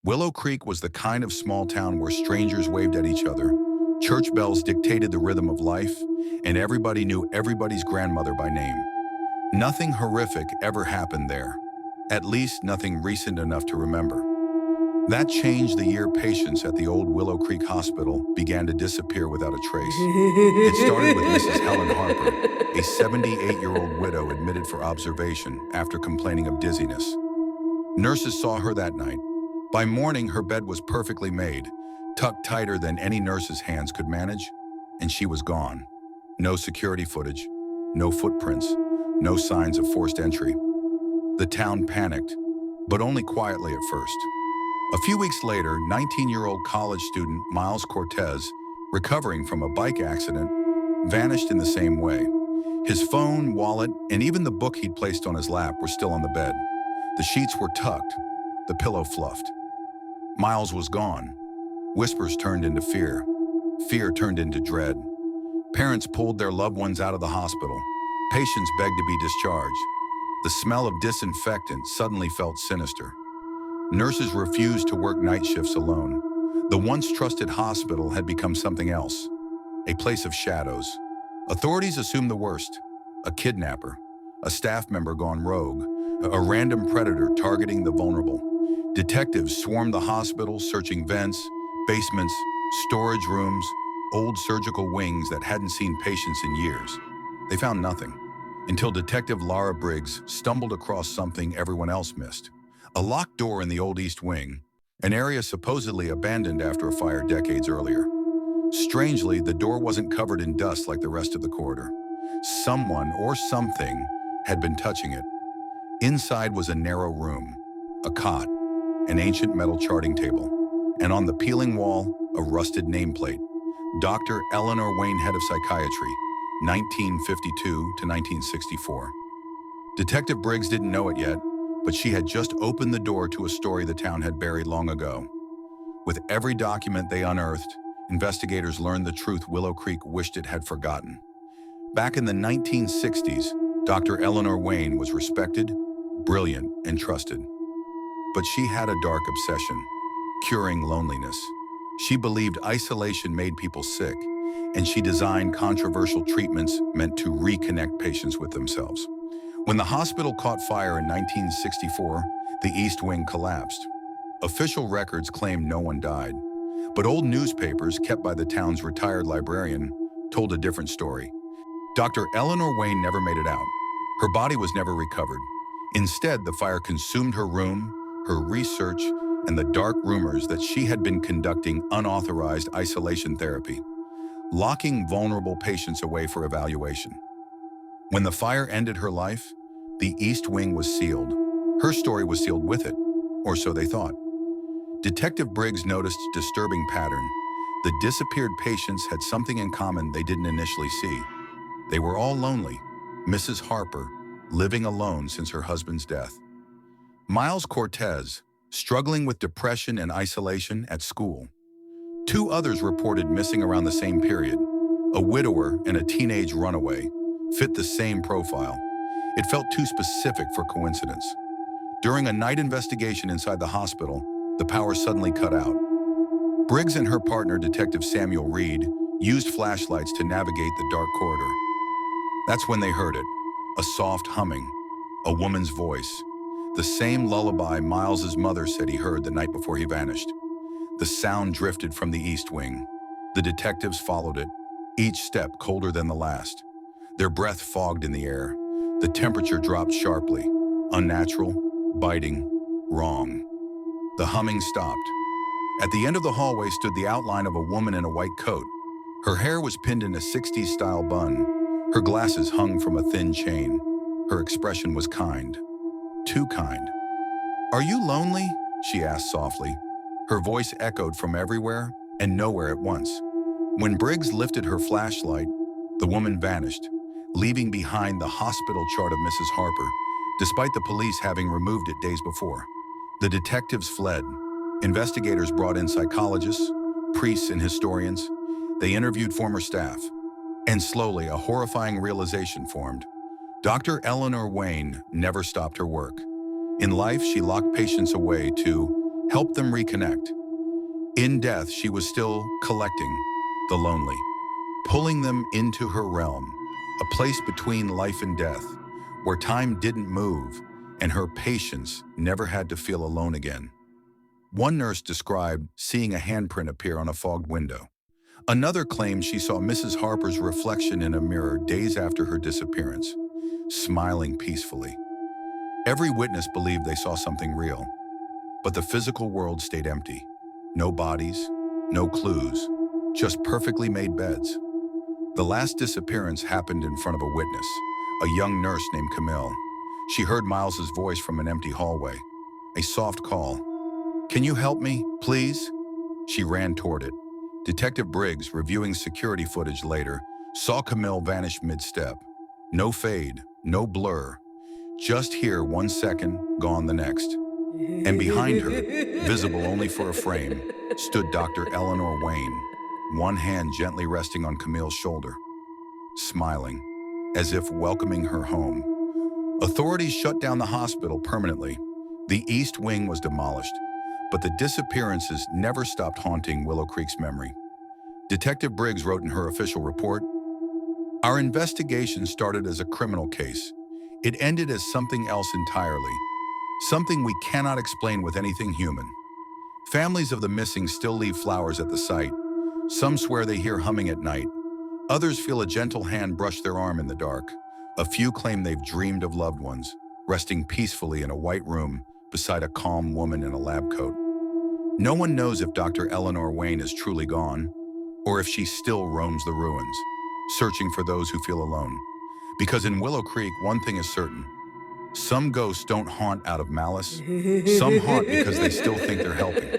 Willow Creek was the kind of small town where strangers waved at each other, church bells dictated the rhythm of life, and everybody knew everybody's grandmother by name. Nothing horrific ever happened there, at least nothing recent enough to remember. That changed the year patients at the old Willow Creek Hospital began to disappear without a trace. It started with Mrs. Helen Harper, a 78-year-old widow admitted for observation after complaining of dizziness. Nurses saw her that night. By morning, her bed was perfectly made, tucked tighter than any nurse's hands could manage, and she was gone. No security footage, no footprints, no signs of forced entry. The town panicked, but only quietly at first. A few weeks later, 19-year-old college student Miles Cortez, recovering from a bike accident, vanished in the same way. His phone, wallet, and even the book he'd placed on his lap were still on the bed. The sheets were tucked, the pillow fluffed. Miles was gone. Whispers turned into fear. Fear turned into dread. Parents pulled their loved ones out of the hospital. Patients begged to be discharged. The smell of disinfectant suddenly felt sinister. Nurses refused to work night shifts alone. The once trusted hospital had become something else, a place of shadows. Authorities assumed the worst: a kidnapper, a staff member gone rogue, a random predator targeting the vulnerable. Detectives swarmed the hospital, searching vents, basements, storage rooms, old surgical wings that hadn't seen patients in years. They found nothing, until Detective Laura Briggs stumbled across something everyone else missed. A locked door in the old East Wing, an area supposedly abandoned after a fire decades earlier. Strangely, the door wasn't covered in dust like the rest of the corridor. Someone or something had been touching it. Inside was a narrow room, a cot, an ancient metal charting table, and on the peeling wall, a rusted nameplate. Dr. Eleanor Wayne, head of psychiatry, 1952 to 1964. Detective Briggs didn't know it yet, but she had just opened the door to a story the town had buried long ago. With every document they unearthed, investigators learned the truth Willow Creek wished it had forgotten. Back in the 1960s, Dr. Eleanor Wayne was respected, brilliant, and trusted. But she had a dark obsession: curing loneliness. She believed isolation made people sick, and she designed controversial treatments meant to reconnect patients with themselves. When the hospital caught fire in 1964, the East Wing collapsed. Official records claimed no one died, but old newspapers kept by the town's retired librarian told a different story. Dr. Eleanor Wayne never made it out. Her body was never recovered. Instead, the fire consumed her room, her research, and the dark rumors that she had been conducting unauthorized isolation therapy, locking vulnerable patients away for evaluation. When the fire ended her life, the East Wing was sealed. Her story was sealed with it, or so they thought. Detective Briggs noticed a disturbing pattern. The disappeared patients had something in common they didn't initially see. They were all lonely. Mrs. Harper, living alone since her husband's death. Miles Cortez, struggling with depression and isolation at school. Two others reported missing around the same period. A widower and a teenage runaway fit the same profile. It felt too specific for coincidence. During a night investigation inside the hospital, the power suddenly cut out. Briggs and her partner, Detective Samuel Reed, used flashlights to navigate the dark corridor. That's when they heard it, a soft humming, a woman's voice, the same lullaby Miles's mother said he heard the night before he vanished. The sound drifted from the East Wing. The detectives followed it, each step colder than the last. Their breath fogged in the air. The temperature dropped sharply. Unnatural, biting, wrong. The humming stopped. At the end of the hallway stood the outline of a woman in a white coat. Her hair was pinned in a 60s-style bun. Her glasses hung from a thin chain. Her expression was kind. Too kind. "Are you lonely?" she asked softly. Her voice echoed from everywhere and nowhere at once. When Briggs lifted her flashlight, the woman vanished, leaving behind the hospital chart of Mrs. Harper, despite the police having removed it days before. The detectives fled. Investigators brought in psychologists, priests, and historians. They interviewed former staff. And slowly, a horrifying realization formed. Dr. Eleanor Wayne never stopped her work. In life, she locked patients away to help them reconnect. In death, she was still collecting the lonely, pulling them into her realm, a place between life and death, where time didn't move and her patients never had to feel alone again. One nurse described seeing a handprint appear on a fogged window. Another claimed she saw Mrs. Harper's reflection in a mirror days after her disappearance, smiling peacefully. Every witness believed they saw something real, but the physical world stayed empty. No bodies, no clues, just perfectly made beds. The last disappearance happened in front of a witness, a young nurse named Camille. She heard Miles's voice from an empty hallway, a soft call. "Can you help me, please?" She ran toward it. Detective Briggs, reviewing security footage later, saw Camille vanish mid-step. No fade, no blur. Just here 1 second, gone the next. And behind her, visible only for a frame, stood Dr. Eleanor Wayne, one hand gently resting on Camille's shoulder, smiling, as if welcoming her home. Authorities shut down the hospital permanently. The East Wing was demolished, but the disappearances never stopped haunting Willow Creek's memory. Detective Briggs wrote in her official report, "Our investigation started as a criminal case. It ended as something else entirely, something we cannot explain with anything human. Families of the missing still leave flowers at the site. Some swear they hear humming at night. Others feel a gentle hand brush their arm in the dark. A few claim they've dreamed of loved ones, resting peacefully in a white room beside a calm woman in a lab coat. No one knows if Dr. Eleanor Wayne is truly gone, or if she still roams the ruins, searching for those who feel alone. Because in Willow Creek, one thing is certain. Some ghosts don't haunt out of malice. Some haunt because they still think they're helping.